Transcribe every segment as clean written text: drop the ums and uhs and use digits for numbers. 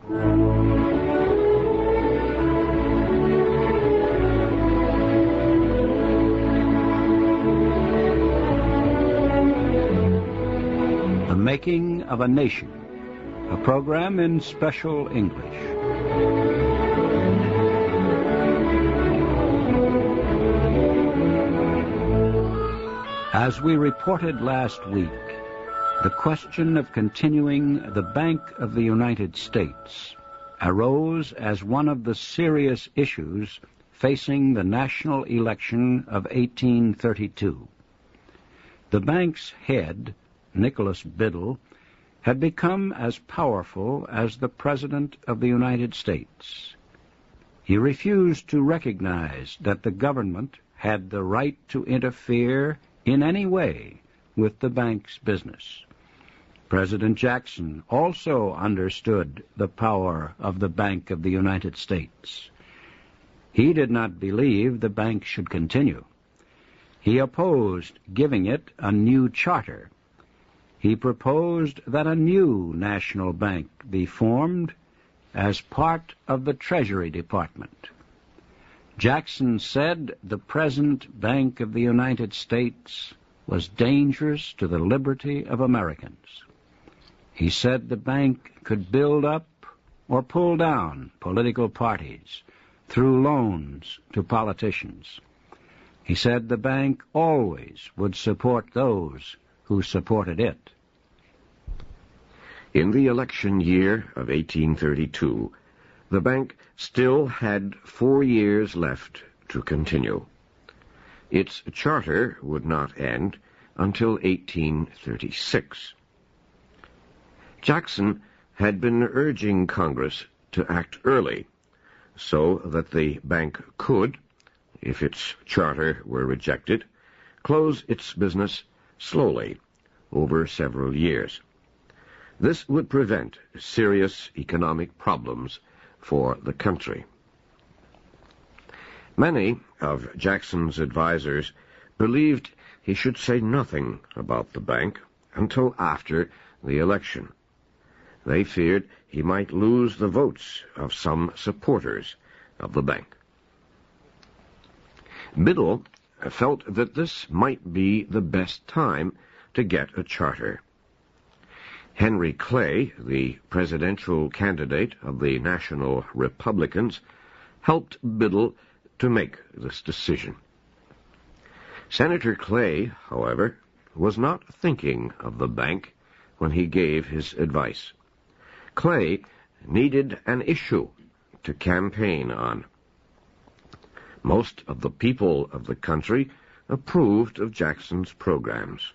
The Making of a Nation, a program in special English. As we reported last week, the question of continuing the Bank of the United States arose as one of the serious issues facing the national election of 1832. The bank's head, Nicholas Biddle, had become as powerful as the President of the United States. He refused to recognize that the government had the right to interfere in any way with the bank's business. President Jackson also understood the power of the Bank of the United States. He did not believe the bank should continue. He opposed giving it a new charter. He proposed that a new national bank be formed as part of the Treasury Department. Jackson said the present Bank of the United States was dangerous to the liberty of Americans. He said the bank could build up or pull down political parties through loans to politicians. He said the bank always would support those who supported it. In the election year of 1832, the bank still had 4 years left to continue. Its charter would not end until 1836. Jackson had been urging Congress to act early so that the bank could, if its charter were rejected, close its business slowly over several years. This would prevent serious economic problems for the country. Many of Jackson's advisers believed he should say nothing about the bank until after the election. They feared he might lose the votes of some supporters of the bank. Biddle felt that this might be the best time to get a charter. Henry Clay, the presidential candidate of the National Republicans, helped Biddle to make this decision. Senator Clay, however, was not thinking of the bank when he gave his advice. Clay needed an issue to campaign on. Most of the people of the country approved of Jackson's programs.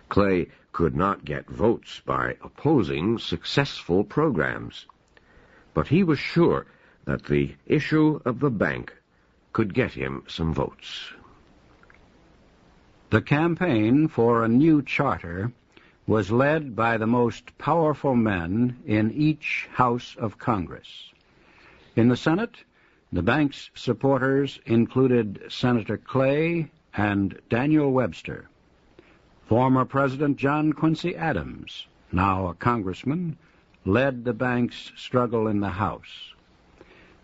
Clay could not get votes by opposing successful programs, but he was sure that the issue of the bank could get him some votes. The campaign for a new charter was led by the most powerful men in each house of Congress. In the Senate, the bank's supporters included Senator Clay and Daniel Webster. Former President John Quincy Adams, now a congressman, led the bank's struggle in the House.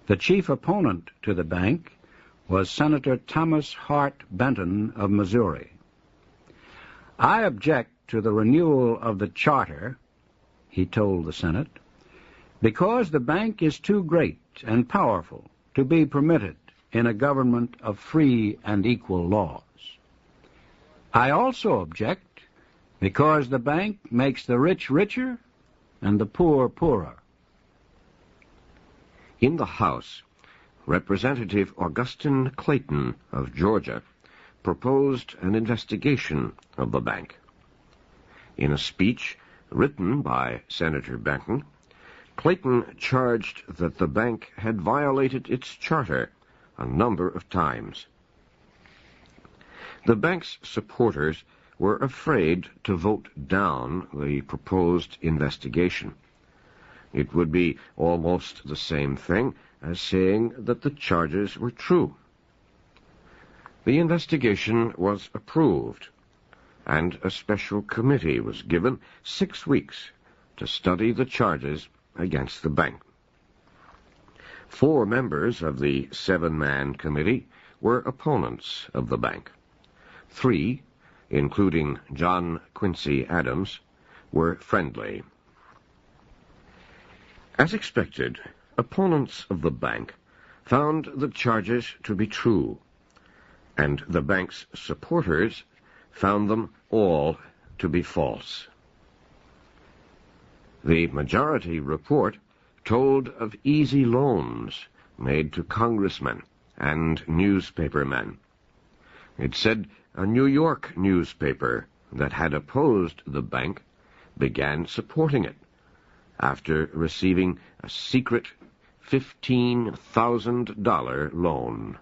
The chief opponent to the bank was Senator Thomas Hart Benton of Missouri. "I object to the renewal of the charter," he told the Senate, "because the bank is too great and powerful to be permitted in a government of free and equal laws. I also object because the bank makes the rich richer and the poor poorer." In the House, Representative Augustine Clayton of Georgia proposed an investigation of the bank. In a speech written by Senator Benton, Clayton charged that the bank had violated its charter a number of times. The bank's supporters were afraid to vote down the proposed investigation. It would be almost the same thing as saying that the charges were true. The investigation was approved, and a special committee was given 6 weeks to study the charges against the bank. 4 members of the 7-man committee were opponents of the bank. 3, including John Quincy Adams, were friendly. As expected, opponents of the bank found the charges to be true, and the bank's supporters found them all to be false. The majority report told of easy loans made to congressmen and newspapermen. It said a New York newspaper that had opposed the bank began supporting it after receiving a secret $15,000 loan.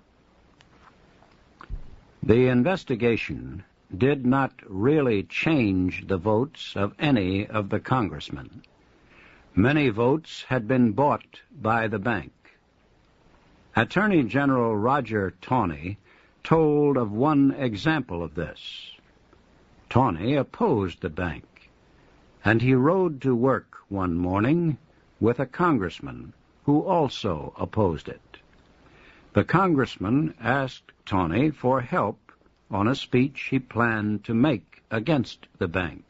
The investigation did not really change the votes of any of the congressmen. Many votes had been bought by the bank. Attorney General Roger Taney told of one example of this. Taney opposed the bank, and he rode to work one morning with a congressman who also opposed it. The congressman asked Taney for help on a speech he planned to make against the bank.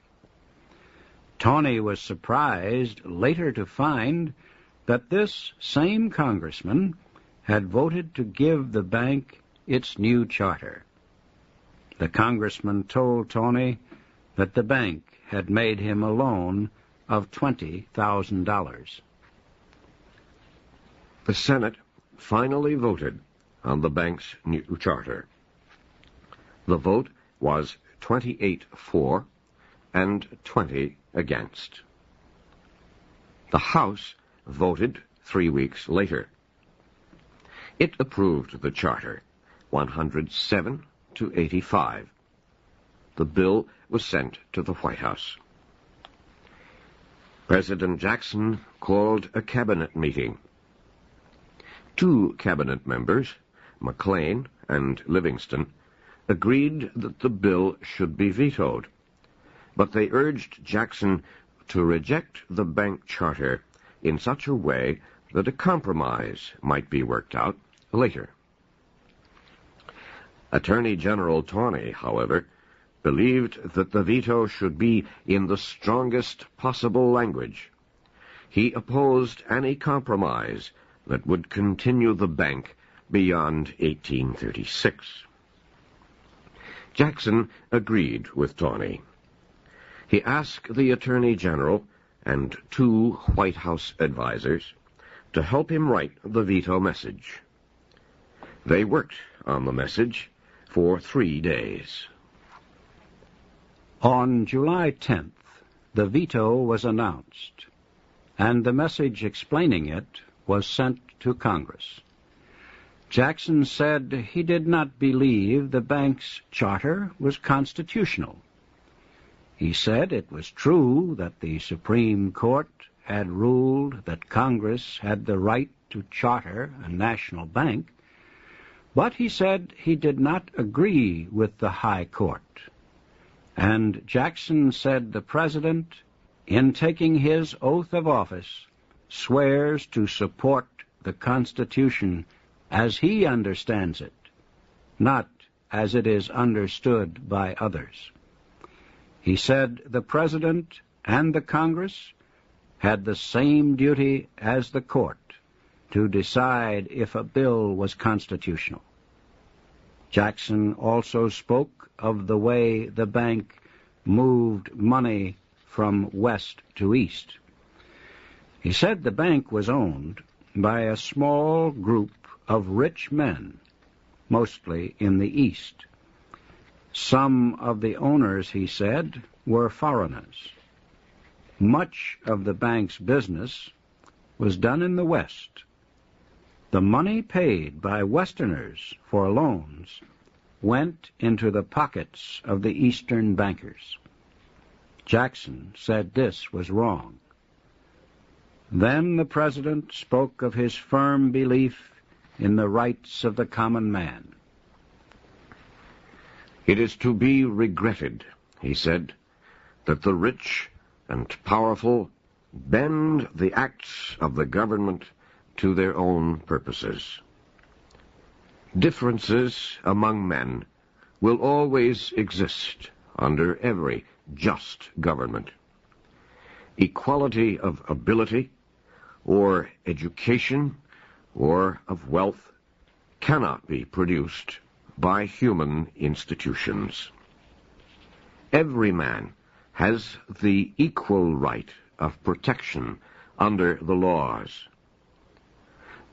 Taney was surprised later to find that this same congressman had voted to give the bank its new charter. The congressman told Taney that the bank had made him a loan of $20,000. The Senate finally voted on the bank's new charter. The vote was 28 for and 20 against. The House voted 3 weeks later. It approved the charter, 107 to 85. The bill was sent to the White House. President Jackson called a cabinet meeting. 2 cabinet members, McLean and Livingston, agreed that the bill should be vetoed, but they urged Jackson to reject the bank charter in such a way that a compromise might be worked out later. Attorney General Taney, however, believed that the veto should be in the strongest possible language. He opposed any compromise that would continue the bank beyond 1836. Jackson agreed with Taney. He asked the Attorney General and 2 White House advisers to help him write the veto message. They worked on the message for 3 days. On July 10th, the veto was announced, and the message explaining it was sent to Congress. Jackson said he did not believe the bank's charter was constitutional. He said it was true that the Supreme Court had ruled that Congress had the right to charter a national bank, but he said he did not agree with the High Court. And Jackson said the President, in taking his oath of office, swears to support the Constitution as he understands it, not as it is understood by others. He said the President and the Congress had the same duty as the court to decide if a bill was constitutional. Jackson also spoke of the way the bank moved money from west to east. He said the bank was owned by a small group of rich men, mostly in the East. Some of the owners, he said, were foreigners. Much of the bank's business was done in the West. The money paid by Westerners for loans went into the pockets of the Eastern bankers. Jackson said this was wrong. Then the President spoke of his firm belief in the rights of the common man. It is to be regretted, he said, that the rich and powerful bend the acts of the government to their own purposes. Differences among men will always exist under every just government. Equality of ability, or education, or of wealth cannot be produced by human institutions. Every man has the equal right of protection under the laws.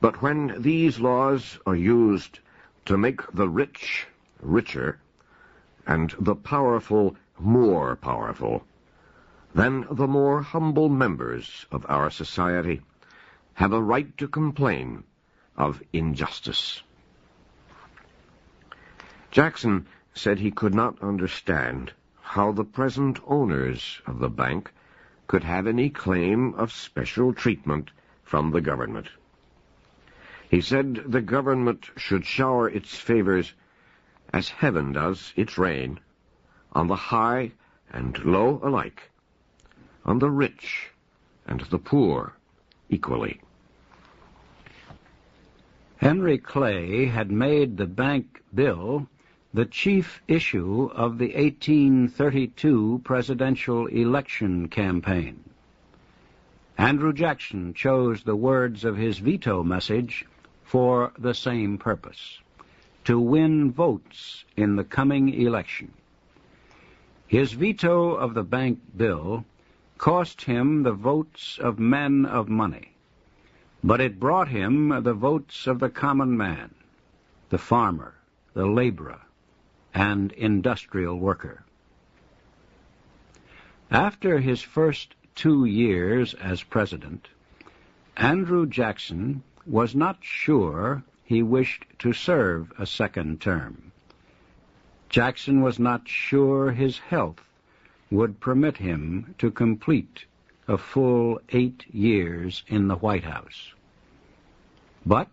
But when these laws are used to make the rich richer and the powerful more powerful, then the more humble members of our society have a right to complain of injustice. Jackson said he could not understand how the present owners of the bank could have any claim of special treatment from the government. He said the government should shower its favors as heaven does its rain, on the high and low alike, on the rich and the poor equally. Henry Clay had made the bank bill the chief issue of the 1832 presidential election campaign. Andrew Jackson chose the words of his veto message for the same purpose: to win votes in the coming election. His veto of the bank bill cost him the votes of men of money, but it brought him the votes of the common man, the farmer, the laborer, and industrial worker. After his first 2 years as president, Andrew Jackson was not sure he wished to serve a second term. Jackson was not sure his health would permit him to complete a full 8 years in the White House. But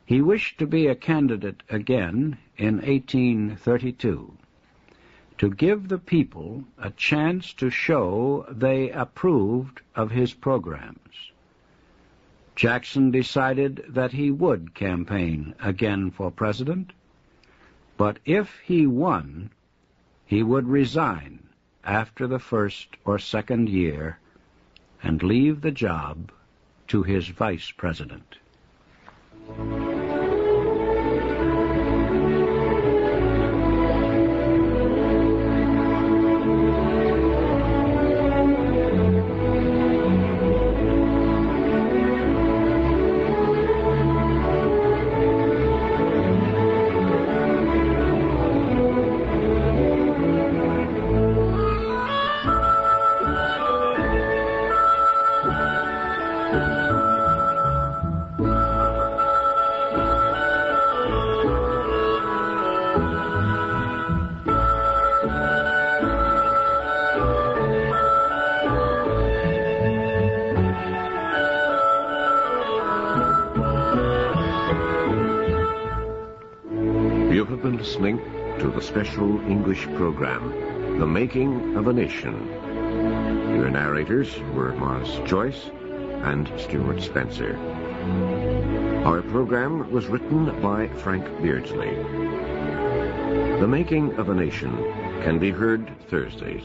he wished to be a candidate again in 1832, to give the people a chance to show they approved of his programs. Jackson decided that he would campaign again for president, but if he won, he would resign after the first or second year and leave the job to his vice president. You have been listening to the special English program, The Making of a Nation. Your narrators were Mars Joyce and Stuart Spencer. Our program was written by Frank Beardsley. The Making of a Nation can be heard Thursdays.